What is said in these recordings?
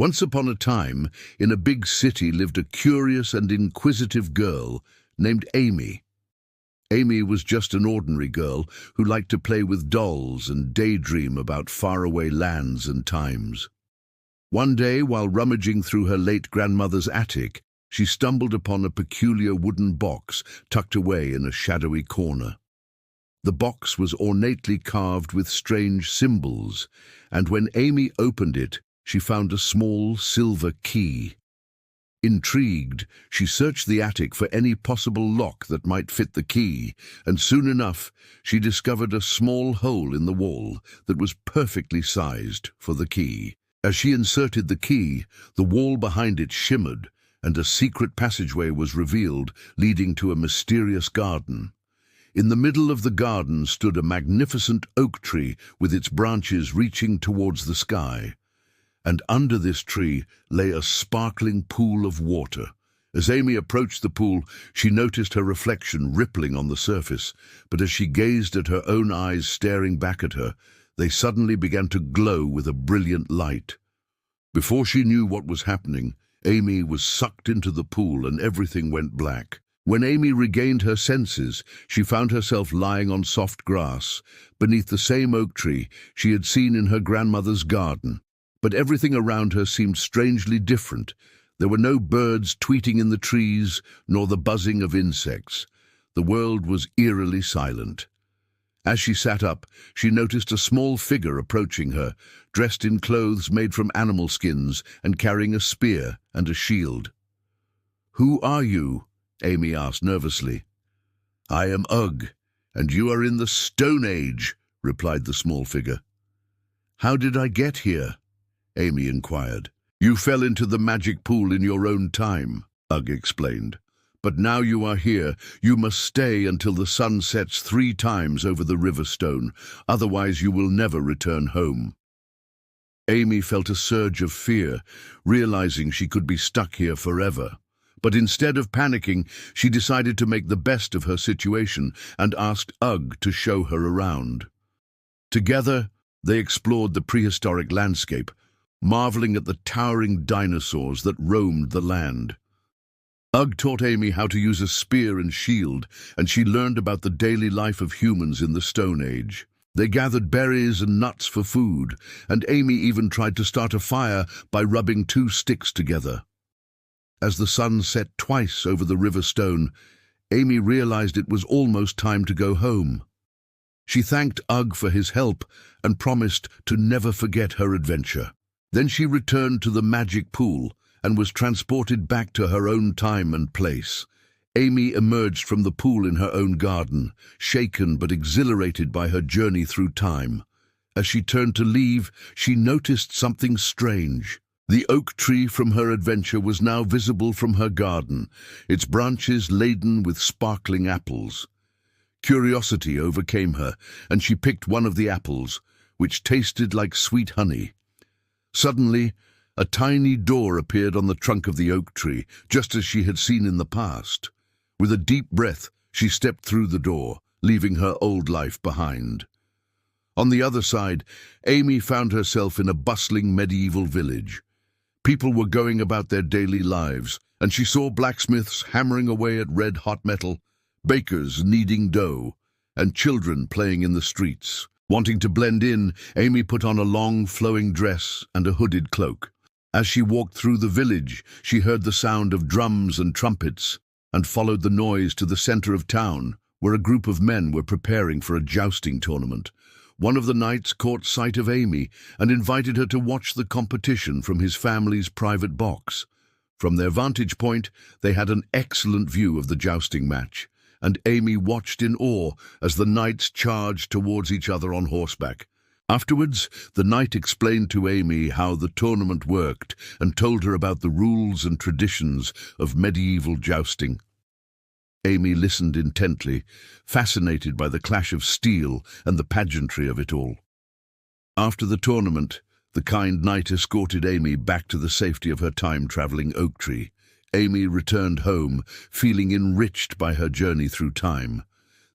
Once upon a time, in a big city lived a curious and inquisitive girl named Amy. Amy was just an ordinary girl who liked to play with dolls and daydream about faraway lands and times. One day, while rummaging through her late grandmother's attic, she stumbled upon a peculiar wooden box tucked away in a shadowy corner. The box was ornately carved with strange symbols, and when Amy opened it, she found a small silver key. Intrigued, she searched the attic for any possible lock that might fit the key, and soon enough she discovered a small hole in the wall that was perfectly sized for the key. As she inserted the key, the wall behind it shimmered, and a secret passageway was revealed, leading to a mysterious garden. In the middle of the garden stood a magnificent oak tree with its branches reaching towards the sky. And under this tree lay a sparkling pool of water. As Amy approached the pool, she noticed her reflection rippling on the surface, but as she gazed at her own eyes staring back at her, they suddenly began to glow with a brilliant light. Before she knew what was happening, Amy was sucked into the pool and everything went black. When Amy regained her senses, she found herself lying on soft grass, beneath the same oak tree she had seen in her grandmother's garden. But everything around her seemed strangely different. There were no birds tweeting in the trees, nor the buzzing of insects. The world was eerily silent. As she sat up, she noticed a small figure approaching her, dressed in clothes made from animal skins and carrying a spear and a shield. "Who are you?" Amy asked nervously. "I am Ugg, and you are in the Stone Age," replied the small figure. "How did I get here?" Amy inquired. "You fell into the magic pool in your own time," Ugg explained. "But now you are here, you must stay until the sun sets 3 times over the river stone, otherwise you will never return home." Amy felt a surge of fear, realizing she could be stuck here forever. But instead of panicking, she decided to make the best of her situation and asked Ugg to show her around. Together, they explored the prehistoric landscape, marveling at the towering dinosaurs that roamed the land. Ugg taught Amy how to use a spear and shield, and she learned about the daily life of humans in the Stone Age. They gathered berries and nuts for food, and Amy even tried to start a fire by rubbing 2 sticks together. As the sun set twice over the river stone, Amy realized it was almost time to go home. She thanked Ugg for his help and promised to never forget her adventure. Then she returned to the magic pool and was transported back to her own time and place. Amy emerged from the pool in her own garden, shaken but exhilarated by her journey through time. As she turned to leave, she noticed something strange. The oak tree from her adventure was now visible from her garden, its branches laden with sparkling apples. Curiosity overcame her, and she picked one of the apples, which tasted like sweet honey. Suddenly, a tiny door appeared on the trunk of the oak tree, just as she had seen in the past. With a deep breath, she stepped through the door, leaving her old life behind. On the other side, Amy found herself in a bustling medieval village. People were going about their daily lives, and she saw blacksmiths hammering away at red-hot metal, bakers kneading dough, and children playing in the streets. Wanting to blend in, Amy put on a long, flowing dress and a hooded cloak. As she walked through the village, she heard the sound of drums and trumpets, and followed the noise to the center of town, where a group of men were preparing for a jousting tournament. One of the knights caught sight of Amy and invited her to watch the competition from his family's private box. From their vantage point, they had an excellent view of the jousting match, and Amy watched in awe as the knights charged towards each other on horseback. Afterwards, the knight explained to Amy how the tournament worked and told her about the rules and traditions of medieval jousting. Amy listened intently, fascinated by the clash of steel and the pageantry of it all. After the tournament, the kind knight escorted Amy back to the safety of her time-traveling oak tree. Amy returned home, feeling enriched by her journey through time.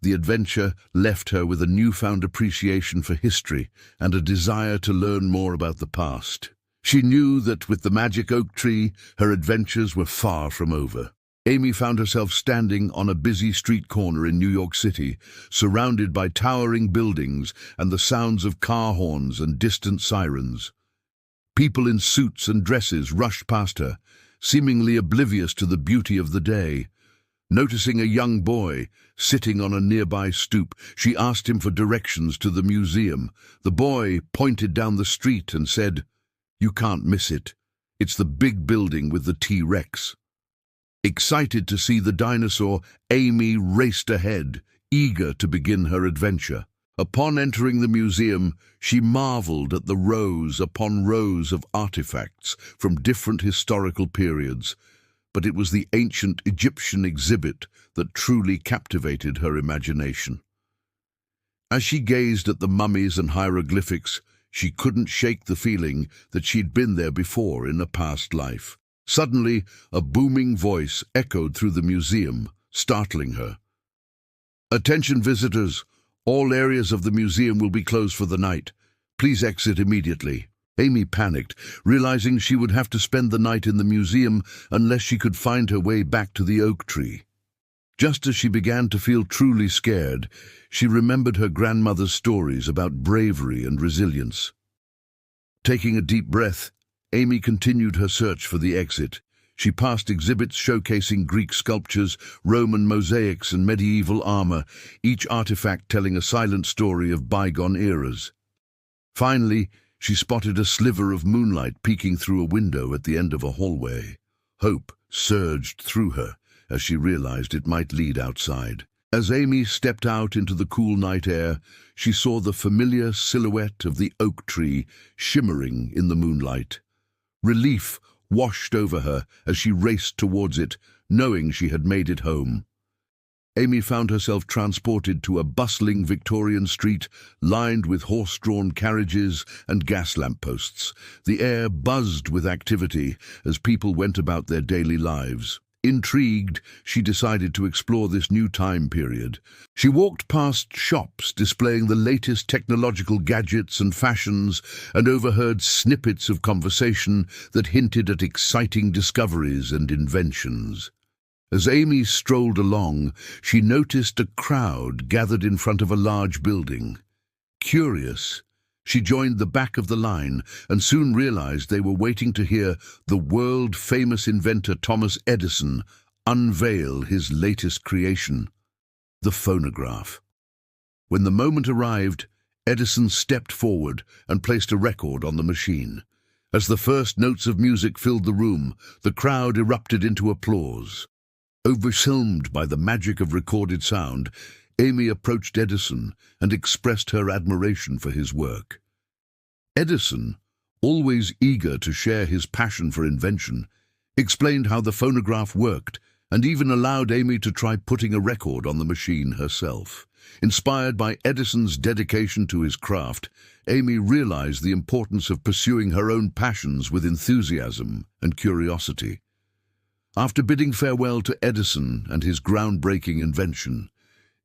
The adventure left her with a newfound appreciation for history and a desire to learn more about the past. She knew that with the magic oak tree, her adventures were far from over. Amy found herself standing on a busy street corner in New York City, surrounded by towering buildings and the sounds of car horns and distant sirens. People in suits and dresses rushed past her, seemingly oblivious to the beauty of the day. Noticing a young boy sitting on a nearby stoop, she asked him for directions to the museum. The boy pointed down the street and said, "You can't miss it. It's the big building with the T-Rex." Excited to see the dinosaur, Amy raced ahead, eager to begin her adventure. Upon entering the museum, she marveled at the rows upon rows of artifacts from different historical periods, but it was the ancient Egyptian exhibit that truly captivated her imagination. As she gazed at the mummies and hieroglyphics, she couldn't shake the feeling that she'd been there before in a past life. Suddenly, a booming voice echoed through the museum, startling her. "Attention visitors! All areas of the museum will be closed for the night. Please exit immediately." Amy panicked, realizing she would have to spend the night in the museum unless she could find her way back to the oak tree. Just as she began to feel truly scared, she remembered her grandmother's stories about bravery and resilience. Taking a deep breath, Amy continued her search for the exit. She passed exhibits showcasing Greek sculptures, Roman mosaics, and medieval armor, each artifact telling a silent story of bygone eras. Finally, she spotted a sliver of moonlight peeking through a window at the end of a hallway. Hope surged through her as she realized it might lead outside. As Amy stepped out into the cool night air, she saw the familiar silhouette of the oak tree shimmering in the moonlight. Relief washed over her as she raced towards it, knowing she had made it home. Amy found herself transported to a bustling Victorian street lined with horse-drawn carriages and gas lampposts. The air buzzed with activity as people went about their daily lives. Intrigued, she decided to explore this new time period. She walked past shops displaying the latest technological gadgets and fashions and overheard snippets of conversation that hinted at exciting discoveries and inventions. As Amy strolled along, she noticed a crowd gathered in front of a large building. Curious, she joined the back of the line and soon realized they were waiting to hear the world-famous inventor Thomas Edison unveil his latest creation, the phonograph. When the moment arrived, Edison stepped forward and placed a record on the machine. As the first notes of music filled the room, the crowd erupted into applause. Overwhelmed by the magic of recorded sound, Amy approached Edison and expressed her admiration for his work. Edison, always eager to share his passion for invention, explained how the phonograph worked and even allowed Amy to try putting a record on the machine herself. Inspired by Edison's dedication to his craft, Amy realized the importance of pursuing her own passions with enthusiasm and curiosity. After bidding farewell to Edison and his groundbreaking invention,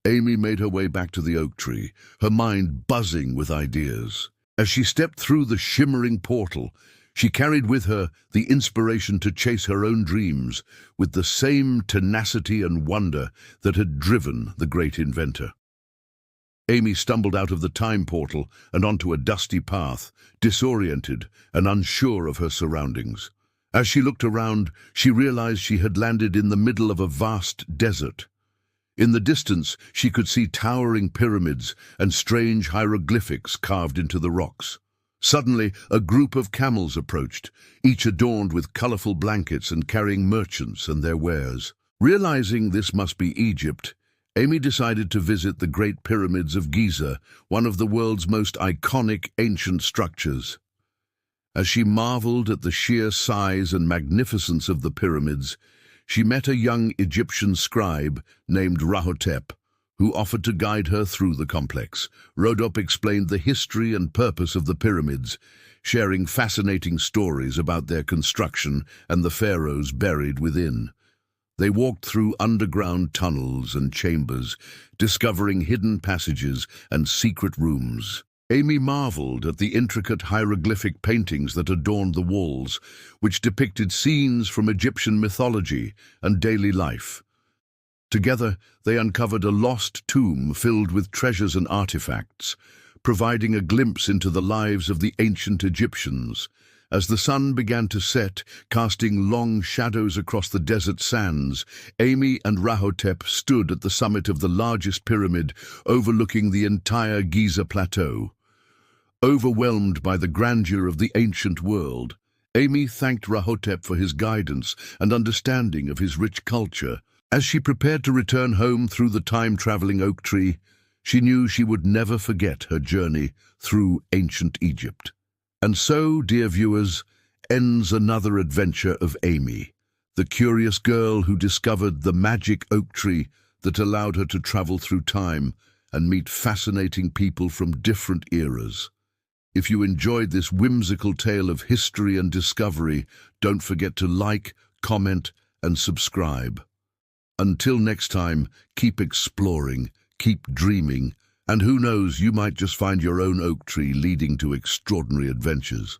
Amy made her way back to the oak tree, her mind buzzing with ideas. As she stepped through the shimmering portal, she carried with her the inspiration to chase her own dreams with the same tenacity and wonder that had driven the great inventor. Amy stumbled out of the time portal and onto a dusty path, disoriented and unsure of her surroundings. As she looked around, she realized she had landed in the middle of a vast desert. In the distance, she could see towering pyramids and strange hieroglyphics carved into the rocks. Suddenly, a group of camels approached, each adorned with colorful blankets and carrying merchants and their wares. Realizing this must be Egypt, Amy decided to visit the Great Pyramids of Giza, one of the world's most iconic ancient structures. As she marveled at the sheer size and magnificence of the pyramids, she met a young Egyptian scribe named Rahotep, who offered to guide her through the complex. Rahotep explained the history and purpose of the pyramids, sharing fascinating stories about their construction and the pharaohs buried within. They walked through underground tunnels and chambers, discovering hidden passages and secret rooms. Amy marveled at the intricate hieroglyphic paintings that adorned the walls, which depicted scenes from Egyptian mythology and daily life. Together, they uncovered a lost tomb filled with treasures and artifacts, providing a glimpse into the lives of the ancient Egyptians. As the sun began to set, casting long shadows across the desert sands, Amy and Rahotep stood at the summit of the largest pyramid, overlooking the entire Giza plateau. Overwhelmed by the grandeur of the ancient world, Amy thanked Rahotep for his guidance and understanding of his rich culture. As she prepared to return home through the time-traveling oak tree, she knew she would never forget her journey through ancient Egypt. And so, dear viewers, ends another adventure of Amy, the curious girl who discovered the magic oak tree that allowed her to travel through time and meet fascinating people from different eras. If you enjoyed this whimsical tale of history and discovery, don't forget to like, comment, and subscribe. Until next time, keep exploring, keep dreaming, and who knows, you might just find your own oak tree leading to extraordinary adventures.